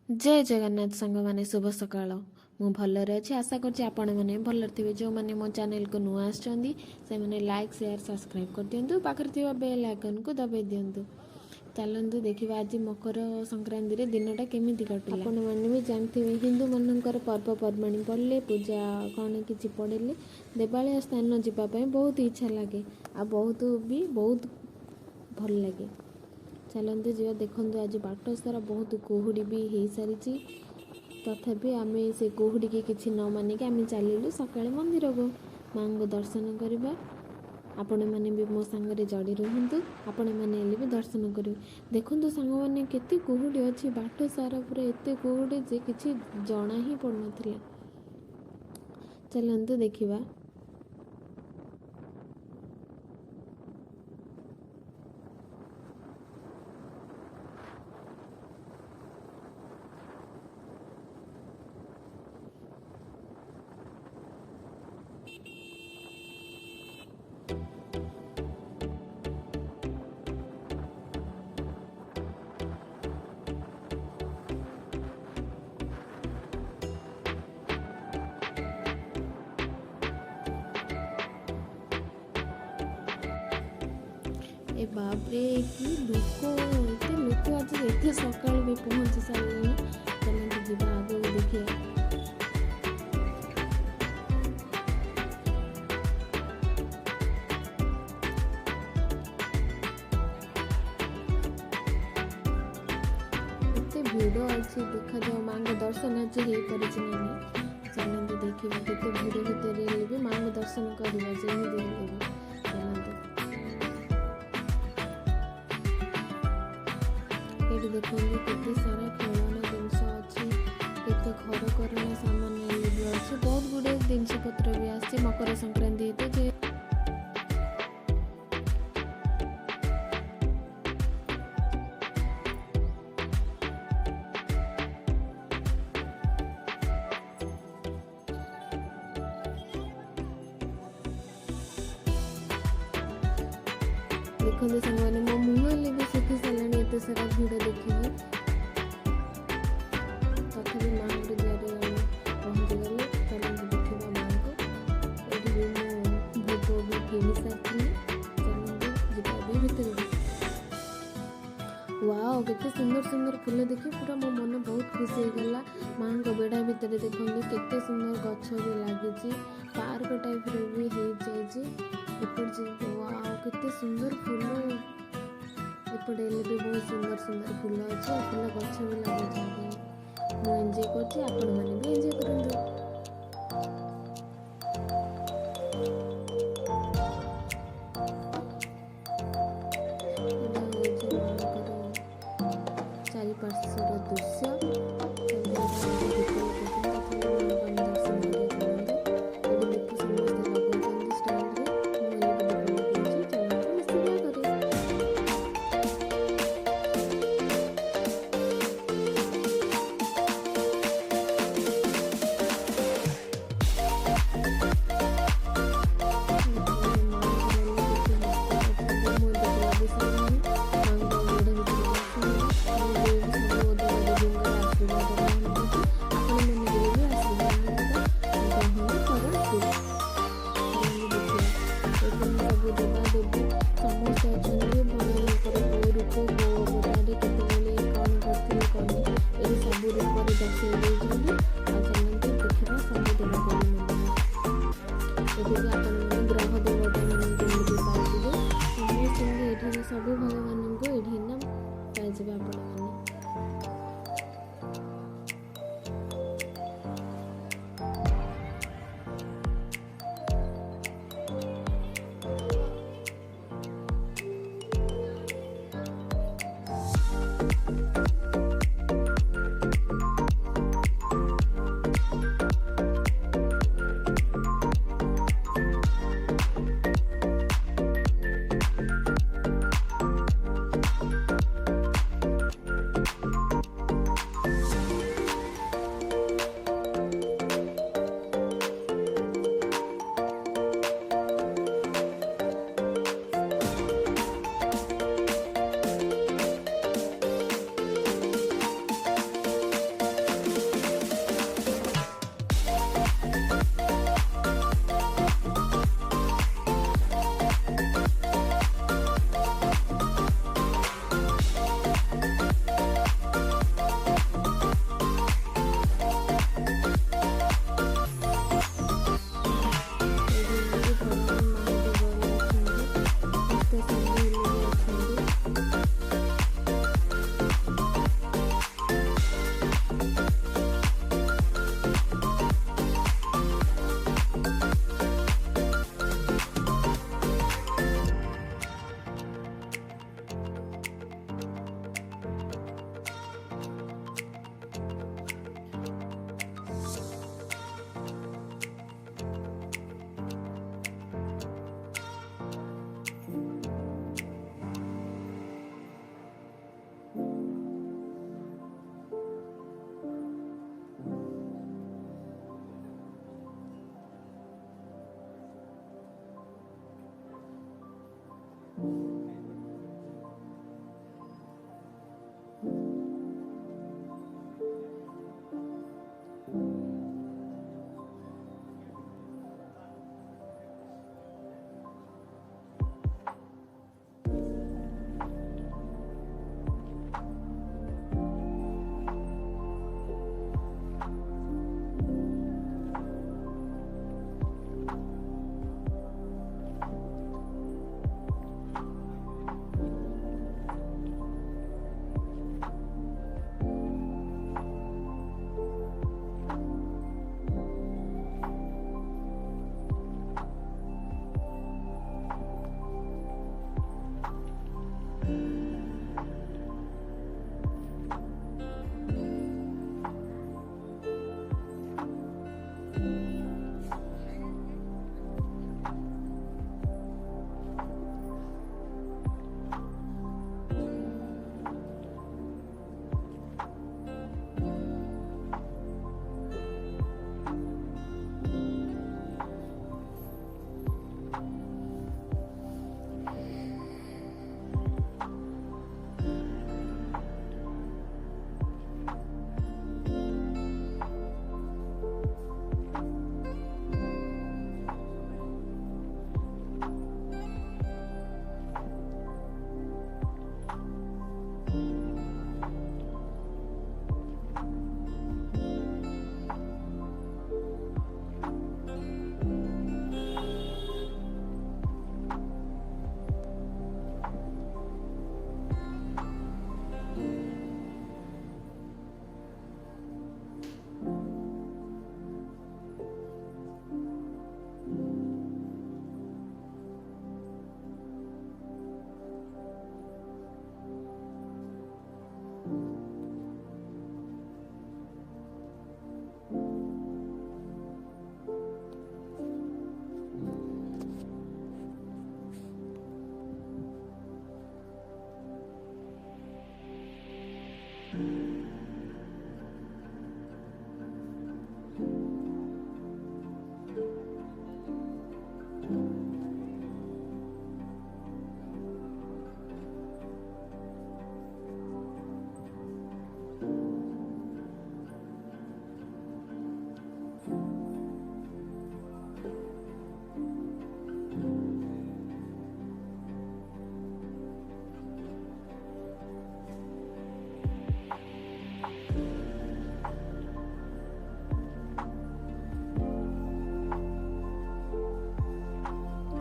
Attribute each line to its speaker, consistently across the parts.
Speaker 1: जय जगन्नाथ सांग मैंने शुभ सकाल। मु भलरे अच्छी आशा करछि आपण मैंने भलरे थे। जो मैंने मो चैनल को नुआ से मैंने लाइक शेयर सब्सक्राइब कर दिंतु। पाखर थी बेल आइकन को दबाई दिंतु। चलतु देखा आज मकर संक्रांति रे दिनटा केमी कटिला। आपण मैंने भी जानते हिंदू मनकर पर्वपर्वाणी पड़े पूजा कौन कि पड़े देवालय स्थान जावाई बहुत इच्छा लगे आ बहुत भी बहुत भल लगे। चलते जी देखु आज बाट सारा बहुत कुहुड़ी भी हो सारी तथापि आम से कुहुड़ी की किसी न मानिक आम चलू सका मंदिर को माँ को दर्शन करवा। आपण मैंने भी मो सांगे जड़ी रुहतु। आपण मैंने भी दर्शन करेंगे। देखु सांग मैंने केते कुहुड़ी अच्छी बाट सारा पूरा एत कुहुड़ी जे किसी जना ही पड़ ना। चलते देखा ए बाप रे कि लोक आज एत सका भी पहुँची सारे। चलते जीवा आगे देखिए। एत भिड़ अच्छी देखा जाओ माँ को दर्शन आज हो पारे ना। चलते देखा केते भिड़ भितर भी माँ को दर्शन करवा जमी। ये देखो केते सारा खेलना जिनस अच्छी केते घर करना सामान भी अच्छे बहुत गुड़े जिनस पत्र भी आसे मकर संक्रांति हेतु। देखते सारे मो मुहले भी शिखी सारे एत सारा भिड़ देखिए। तथापि माँ को द्वारे पहुँची गले। चलते देखा माँ को ये भोग भी किनी सारी। चलते जा भर वाओ केते सुंदर सुंदर फूल देखिए पूरा मो मन बहुत खुशी होगला। माँ को बेढ़ा भितर देखते केते सुंदर गछ भी लगी पार्क टाइप भी हो जाए। वाओ केते सुंदर फूल एपटे भी बहुत सुंदर सुंदर फूल अच्छे फूल गछ भी लगे। मुझे एंजॉय करछि आपण माने भी एंजॉय करंतु। चारिपार्श्वर दृश्य ग्रह देवता पाइबे सब भगवान को ये ना पाइबे आपण मैंने।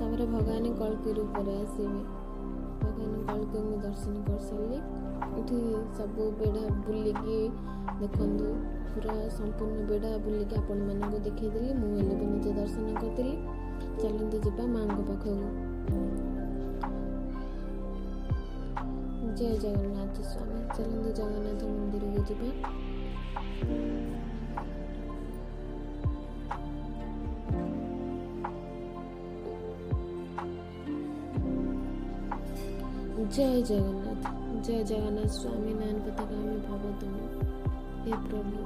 Speaker 1: ତାପରେ ଭଗବାନ କଳ୍କି ରୂପରେ ଆସିବେ। ଭଗବାନ କଳ୍କିଙ୍କୁ ଦର୍ଶନ କରିସାରିଲି। ଏଠି ସବୁ ବେଢ଼ା ବୁଲିକି ଦେଖନ୍ତୁ, ପୁରା ସମ୍ପୂର୍ଣ୍ଣ ବେଢ଼ା ବୁଲିକି ଆପଣମାନଙ୍କୁ ଦେଖେଇଦେଲି। ମୁଁ ହେଲେ ବି ନିଜେ ଦର୍ଶନ କରିଥିଲି। ଚାଲନ୍ତୁ ଯିବା ମାଆଙ୍କ ପାଖକୁ। ଜୟ ଜଗନ୍ନାଥ ସ୍ୱାମୀ। ଚାଲନ୍ତୁ ଜଗନ୍ନାଥ ମନ୍ଦିରକୁ ଯିବା। जय जगन्नाथ। जय जगन्नाथ स्वामी नारायण पताकामि भव तुम। हे प्रभु,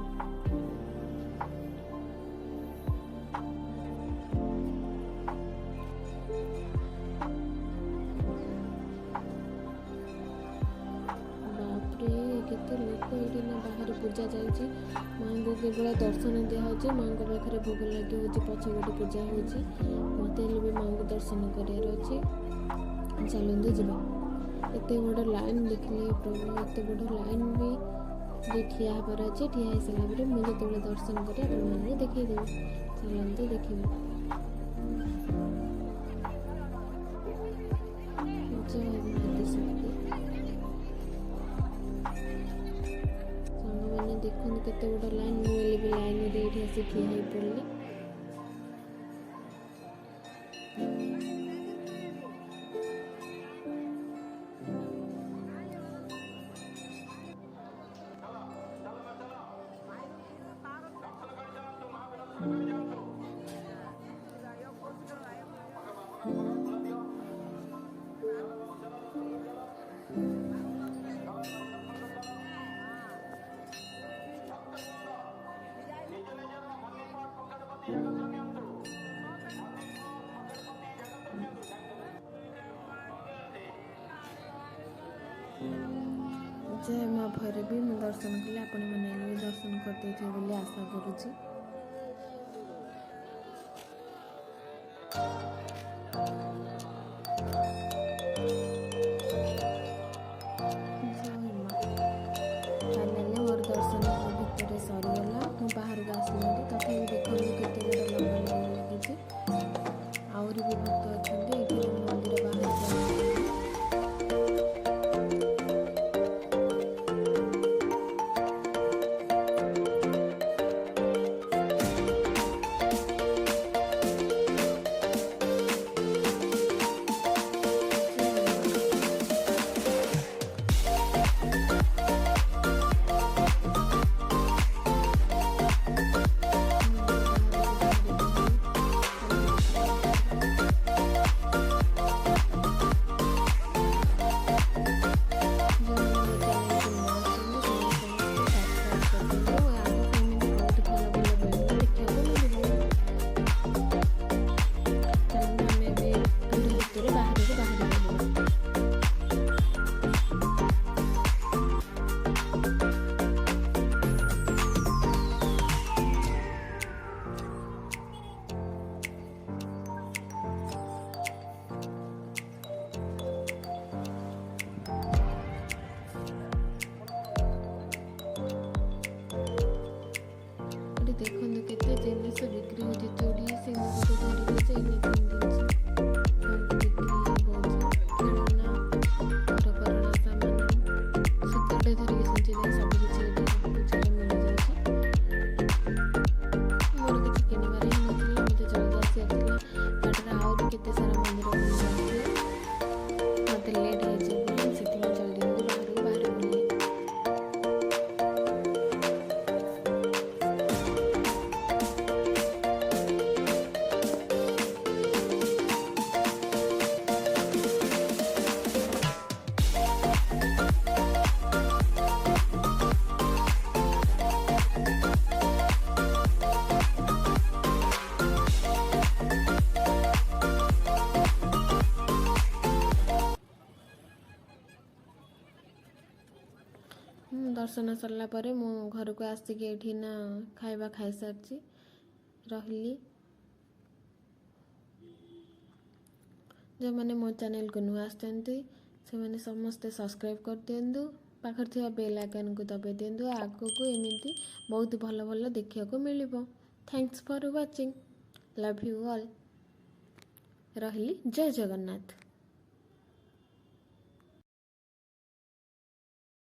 Speaker 1: बापरे केते लोक एठी ना बाहर पूजा जाउची। माँ को केवल दर्शन दिया होची। माँ को पाखरे भोग लगी होची, पछ गोटे पूजा होची। मते भी माँ को दर्शन करियार अछि। चलंदु जिबा। एते बड़ लाइन देखिले प्रभु, एते बड़ लाइन भी ठिया हबार अच्छे। ठिया हो सारा पर मुझे जो दर्शन करी आपको देखईदेवी। चलते देखिए। जय माता शक्ति। सांग मैंने देखो केते बड़ लाइन, मुझे भी लाइन रे आसी ठिया हो पड़ली। जय माँ भैरवी। मैं दर्शन कली, आपण मैंने भी दर्शन करते बोली आशा करुँची। फाइनाली मोर दर्शन भितर सरीगला। मुझे बाहर को आसली तथा देखो केते बड़ लंबा लाइन लगी। आहरी भी भक्त अच्छा मंदिर बाहर ଦର୍ଶନ ସରିଲା ପରେ ମୁଁ ଘରକୁ ଆସିକି ଏଠି ନା ଖାଇବା ଖାଇସାରିଛି। ରହିଲି। ଯେଉଁମାନେ ମୋ ଚ୍ୟାନେଲକୁ ନୂଆ ଆସିଛନ୍ତି ସେମାନେ ସମସ୍ତେ ସବସ୍କ୍ରାଇବ୍ କରିଦିଅନ୍ତୁ। ପାଖରେ ଥିବା ବେଲ୍ ଆଇକନ୍କୁ ଦବାଇ ଦିଅନ୍ତୁ। ଆଗକୁ ଏମିତି ବହୁତ ଭଲ ଭଲ ଦେଖିବାକୁ ମିଳିବ। Thanks for watching. Love you all. ରହିଲି। ଜୟ ଜଗନ୍ନାଥ।